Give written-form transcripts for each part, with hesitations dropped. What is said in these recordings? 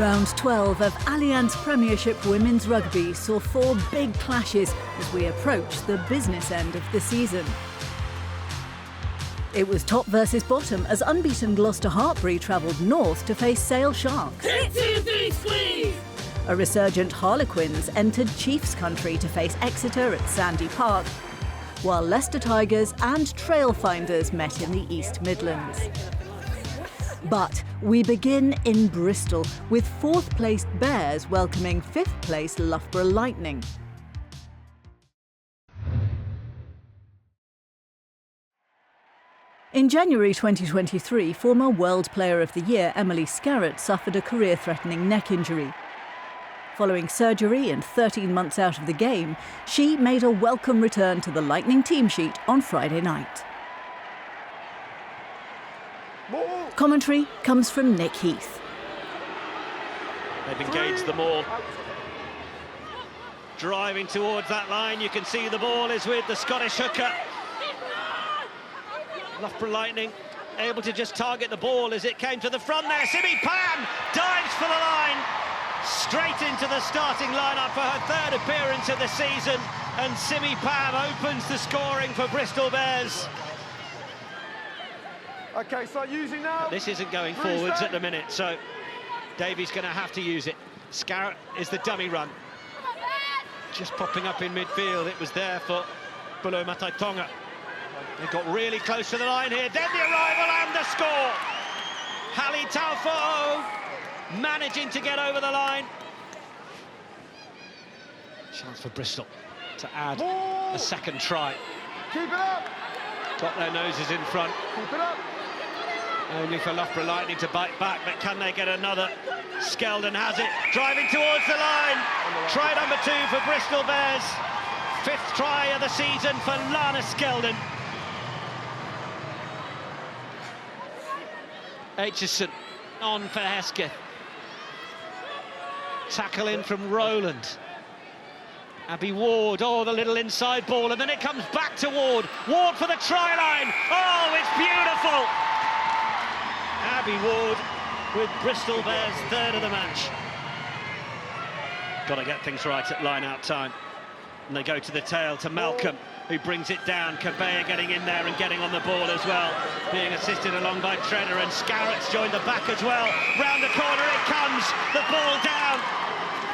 Round 12 of Allianz Premiership Women's Rugby saw 4 big clashes as we approach the business end of the season. It was top versus bottom as unbeaten Gloucester Hartbury travelled north to face Sale Sharks. Squeeze! A resurgent Harlequins entered Chiefs country to face Exeter at Sandy Park, while Leicester Tigers and Trailfinders met in the East Midlands. But we begin in Bristol, with 4th-placed Bears welcoming 5th-placed Loughborough Lightning. In January 2023, former World Player of the Year Emily Scarrett suffered a career-threatening neck injury. Following surgery and 13 months out of the game, she made a welcome return to the Lightning team sheet on Friday night. Commentary comes from Nick Heath. They've engaged the maul. Driving towards that line, you can see the ball is with the Scottish hooker. Loughborough Lightning able to just target the ball as it came to the front there. Simi Pam dives for the line, straight into the starting lineup for her 3rd appearance of the season, and Simi Pam opens the scoring for Bristol Bears. Okay, start using now. This isn't going forwards at the minute, so Davies going to have to use it. Scarrett is the dummy run. Just popping up in midfield. It was there for Bulo Mataitonga. They got really close to the line here. Then the arrival and the score. Hallie Taufo managing to get over the line. Chance for Bristol to add a second try. Keep it up. Got their noses in front. Keep it up. Only for Loughborough Lightning to bite back, but can they get another? Skeldon has it, driving towards the line. Try number 2 for Bristol Bears. 5th try of the season for Lana Skeldon. Aitchison on for Hesketh. Tackle in from Rowland. Abby Ward, oh, the little inside ball, and then it comes back to Ward. Ward for the try line. Oh, it's beautiful. Abby Ward with Bristol Bears' 3rd of the match. Got to get things right at line-out time. And they go to the tail to Malcolm, who brings it down. Cabea getting in there and getting on the ball as well. Being assisted along by Treader, and Scarrett's joined the back as well. Round the corner it comes, the ball down.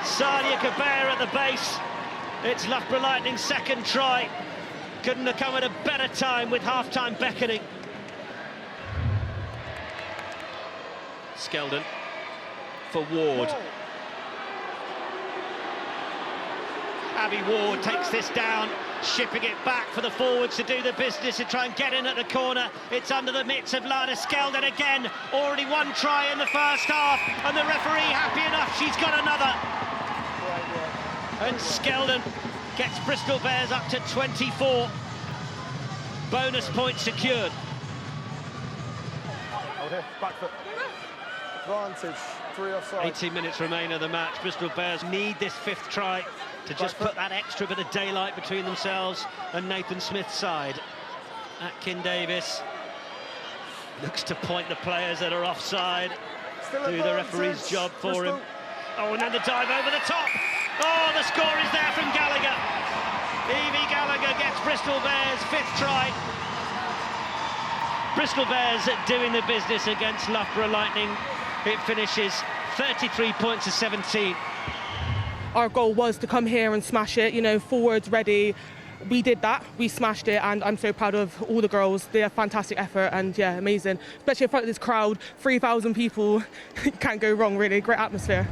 Sadia Cabea at the base. It's Loughborough Lightning's 2nd try. Couldn't have come at a better time with half-time beckoning. Skeldon for Ward. Abby Ward takes this down, shipping it back for the forwards to do the business and try and get in at the corner. It's under the mitts of Lana Skeldon again. Already 1 try in the first half, and the referee happy enough, she's got another. And Skeldon gets Bristol Bears up to 24. Bonus point secured. Hold here, back foot. Advantage, 3 offside. 18 minutes remain of the match. Bristol Bears need this 5th try to just put that extra bit of daylight between themselves and Nathan Smith's side. Atkin Davis looks to point the players that are offside. Do the referee's job for him. Oh, and then the dive over the top. Oh, the score is there from Gallagher. Evie Gallagher gets Bristol Bears' 5th try. Bristol Bears doing the business against Loughborough Lightning. It finishes 33 points to 17. Our goal was to come here and smash it, you know, forwards ready. We did that, we smashed it, and I'm so proud of all the girls. They have fantastic effort, and yeah, amazing. Especially in front of this crowd, 3,000 people, can't go wrong really, great atmosphere.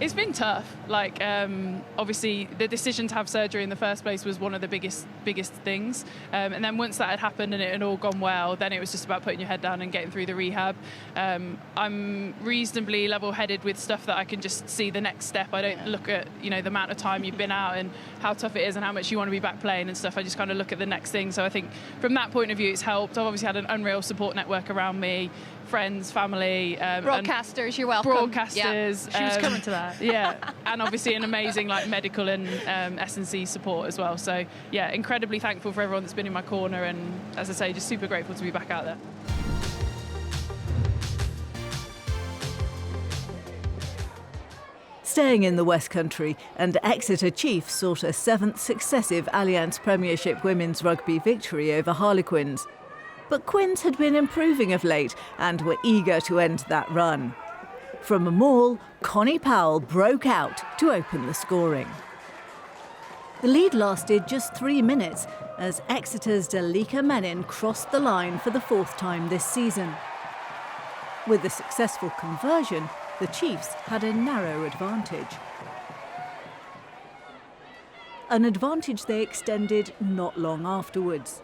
It's been tough. Like, obviously, the decision to have surgery in the first place was one of the biggest things. And then once that had happened and it had all gone well, then it was just about putting your head down and getting through the rehab. I'm reasonably level-headed with stuff that I can just see the next step. I don't look at, you know, the amount of time you've been out and how tough it is and how much you want to be back playing and stuff. I just kind of look at the next thing. So I think from that point of view, it's helped. I've obviously had an unreal support network around me. Friends, family, broadcasters, you're welcome. Broadcasters, yeah. She was coming to that. Yeah, and obviously an amazing like medical and S&C support as well. So yeah, incredibly thankful for everyone that's been in my corner, and as I say, just super grateful to be back out there. Staying in the West Country, and Exeter Chiefs sought a 7th successive Allianz Premiership women's rugby victory over Harlequins. But Quins had been improving of late and were eager to end that run. From a maul, Connie Powell broke out to open the scoring. The lead lasted just 3 minutes as Exeter's Dalika Menin crossed the line for the 4th time this season. With the successful conversion, the Chiefs had a narrow advantage. An advantage they extended not long afterwards.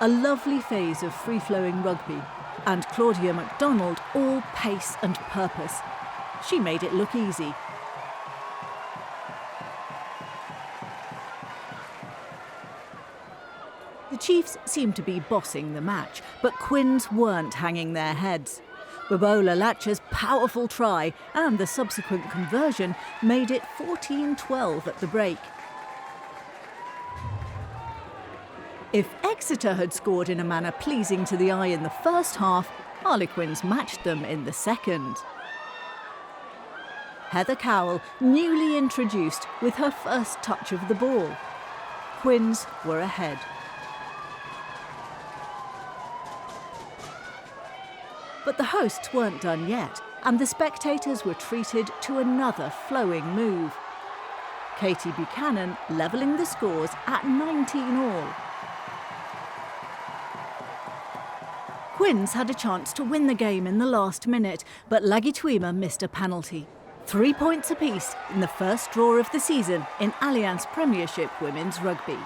A lovely phase of free-flowing rugby, and Claudia MacDonald all pace and purpose. She made it look easy. The Chiefs seemed to be bossing the match, but Quins weren't hanging their heads. Babola Latcher's powerful try and the subsequent conversion made it 14-12 at the break. If Exeter had scored in a manner pleasing to the eye in the first half, Harlequins matched them in the second. Heather Cowell, newly introduced with her first touch of the ball. Quins were ahead. But the hosts weren't done yet, and the spectators were treated to another flowing move. Katie Buchanan levelling the scores at 19 all. Quins had a chance to win the game in the last minute, but Lagituima missed a penalty. 3 points apiece in the first draw of the season in Allianz Premiership women's rugby.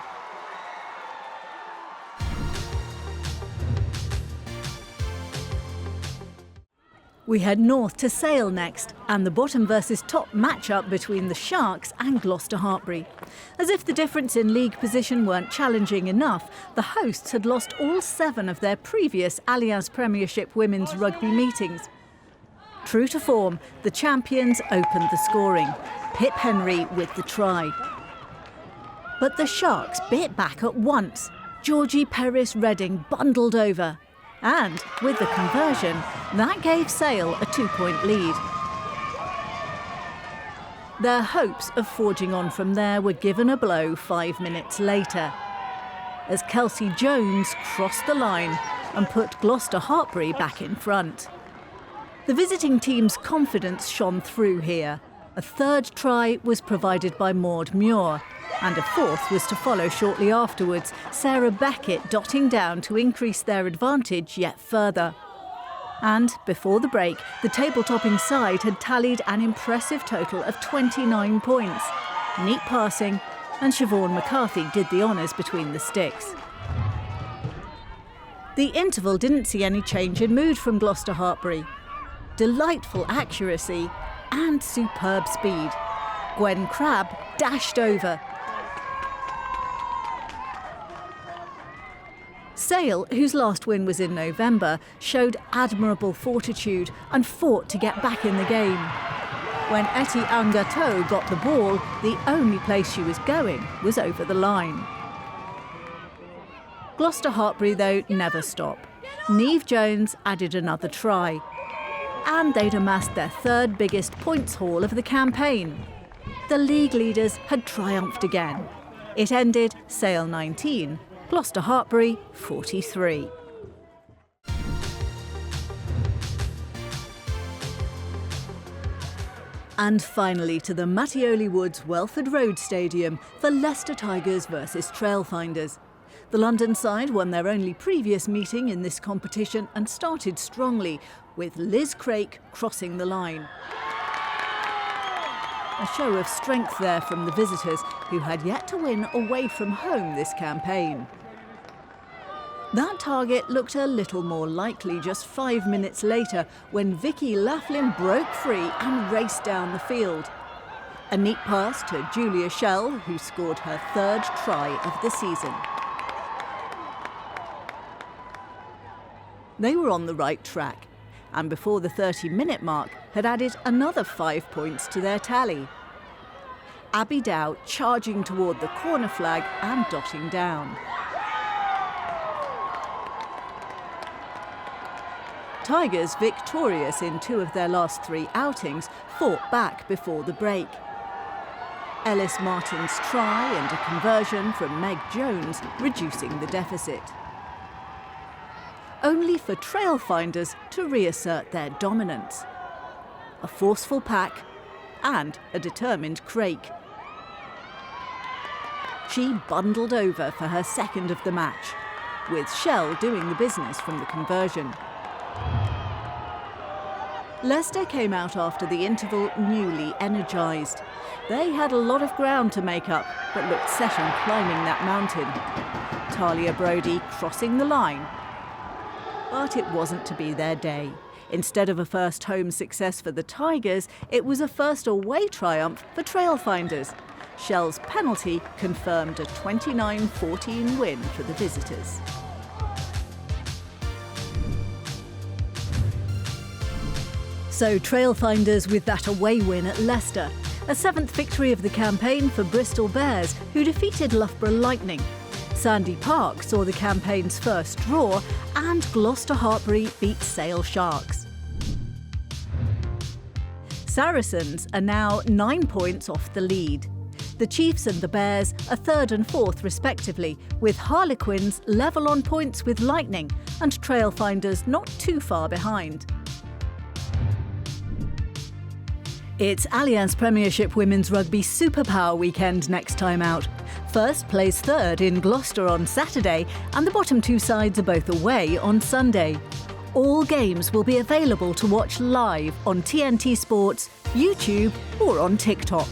We head north to Sale next, and the bottom versus top match-up between the Sharks and Gloucester Hartpury. As if the difference in league position weren't challenging enough, the hosts had lost all 7 of their previous Allianz Premiership women's rugby meetings. True to form, the champions opened the scoring, Pip Henry with the try. But the Sharks bit back at once. Georgie Perris-Redding bundled over. And with the conversion, that gave Sale a 2-point lead. Their hopes of forging on from there were given a blow 5 minutes later, as Kelsey Jones crossed the line and put Gloucester Hartpury back in front. The visiting team's confidence shone through here. A 3rd try was provided by Maud Muir, and a 4th was to follow shortly afterwards, Sarah Beckett dotting down to increase their advantage yet further. And before the break, the table-topping side had tallied an impressive total of 29 points. Neat passing, and Siobhan McCarthy did the honours between the sticks. The interval didn't see any change in mood from Gloucester Hartpury. Delightful accuracy and superb speed. Gwen Crabb dashed over. Sale, whose last win was in November, showed admirable fortitude and fought to get back in the game. When Etty Angato got the ball, the only place she was going was over the line. Gloucester Hartpury, though, never stopped. Niamh Jones added another try. And they'd amassed their 3rd biggest points haul of the campaign. The league leaders had triumphed again. It ended Sale 19, Gloucester Hartpury 43. And finally to the Mattioli Woods Welford Road Stadium for Leicester Tigers versus Trailfinders. The London side won their only previous meeting in this competition and started strongly, with Liz Craik crossing the line. A show of strength there from the visitors, who had yet to win away from home this campaign. That target looked a little more likely just 5 minutes later when Vicky Laughlin broke free and raced down the field. A neat pass to Julia Schell, who scored her 3rd try of the season. They were on the right track, and before the 30-minute mark had added another 5 points to their tally. Abby Dow charging toward the corner flag and dotting down. Tigers, victorious in 2 of their last 3 outings, fought back before the break. Ellis Martin's try and a conversion from Meg Jones, reducing the deficit. Only for Trailfinders to reassert their dominance. A forceful pack and a determined Craik. She bundled over for her second of the match, with Shell doing the business from the conversion. Leicester came out after the interval newly energised. They had a lot of ground to make up, but looked set on climbing that mountain. Talia Brodie crossing the line. But it wasn't to be their day. Instead of a first home success for the Tigers, it was a first away triumph for Trailfinders. Shell's penalty confirmed a 29-14 win for the visitors. So Trailfinders with that away win at Leicester. A 7th victory of the campaign for Bristol Bears, who defeated Loughborough Lightning. Sandy Park saw the campaign's first draw, and Gloucester Hartbury beat Sale Sharks. Saracens are now 9 points off the lead. The Chiefs and the Bears are 3rd and 4th respectively, with Harlequins level on points with Lightning and Trailfinders not too far behind. It's Allianz Premiership Women's Rugby Superpower weekend next time out. First plays 3rd in Gloucester on Saturday, and the bottom 2 sides are both away on Sunday. All games will be available to watch live on TNT Sports, YouTube or on TikTok.